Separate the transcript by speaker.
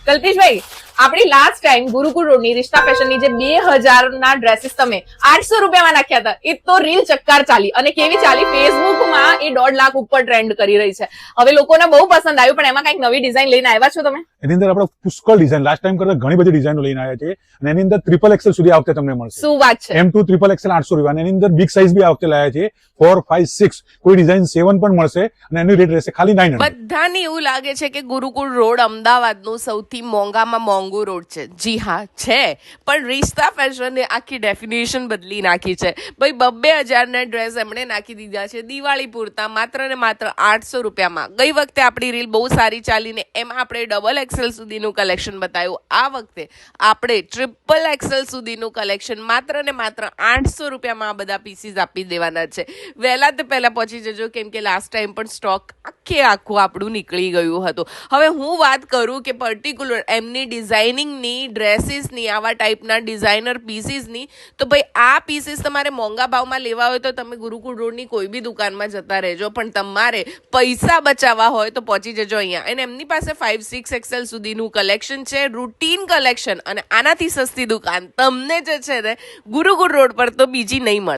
Speaker 1: કલ્પેશભાઈ, આપણી last time ગુરુકુળ રોડની રિશ્તા ફેશનની જે 2000 ના ડ્રેસીસ તમે 800 રૂપિયામાં નાખ્યા હતા, એ તો રીલ ચક્કાર ચાલી અને કેવી ચાલી, ફેસબુકમાં એ 1.5 લાખ ઉપર ટ્રેન્ડ કરી રહી છે. હવે લોકોને બહુ પસંદ આવ્યું, પણ એમાં કઈક નવી ડિઝાઇન લઈને આવ્યા છો તમે?
Speaker 2: એની અંદર આપણે પુષ્કળ ડિઝાઇન લાસ્ટ ટાઈમ કરતા ઘણી બધી ડિઝાઇનો લઈને આવ્યા છે અને એની અંદર ટ્રિપલ એક્સેલ સુધી આ વખતે તમને મળશે.
Speaker 1: શું વાત છે!
Speaker 2: M2 ટ્રિપલ એક્સેલ 800 રૂપિયા અને એની અંદર બિગ સાઇઝ બી આ વખતે લાયા છે 4, 5, 6 કોઈ ડિઝાઇન 7 પણ મળશે અને એની રેટ રહેશે ખાલી 900.
Speaker 3: બધાને એવું લાગે છે કે ગુરુકુળ રોડ અમદાવાદનું સૌથી મોંઘામાં મોંઘું રોડ છે. જી હા છે, પણ રિશ્તા ફેશને આખી ડેફિનેશન બદલી નાખી છે. ભાઈ 2,000 ના ડ્રેસ એમણે નાખી દીધા છે દિવાળી પૂરતા માત્ર ને માત્ર 800 રૂપિયામાં. ગઈ વખતે આપણી રીલ બહુ સારી ચાલીને એમાં આપણે ડબલ એક્સેલ સુધીનું કલેક્શન બતાવ્યું. આ વખતે આપણે ટ્રિપલ એક્સેલ સુધીનું કલેક્શન માત્ર ને માત્ર 800 રૂપિયામાં આ બધા પીસીસ આપી દેવાના છે. વહેલા તે પહેલા પહોંચી જજો, કેમ કે લાસ્ટ ટાઈમ પણ સ્ટોક આખું આપણું નીકળી ગયું હતું. હવે હું વાત કરું કે પર્ટિક્યુલર એમની ડિઝાઇનિંગની, ડ્રેસીસની, આવા ટાઈપના ડિઝાઇનર પીસીસની, તો ભાઈ આ પીસીસ તમારે મોંઘા ભાવમાં લેવા હોય તો તમે ગુરુકુળ રોડની કોઈ બી દુકાનમાં જતા રહેજો, પણ તમારે પૈસા બચાવવા હોય તો પહોંચી જજો અહીંયા. અને એમની પાસે 5, 6 એક્સેલ સુધીનું કલેક્શન છે, રૂટીન કલેક્શન, અને આનાથી સસ્તી દુકાન તમને જે છે ને ગુરુકુળ રોડ પર તો બીજી નહીં મળે.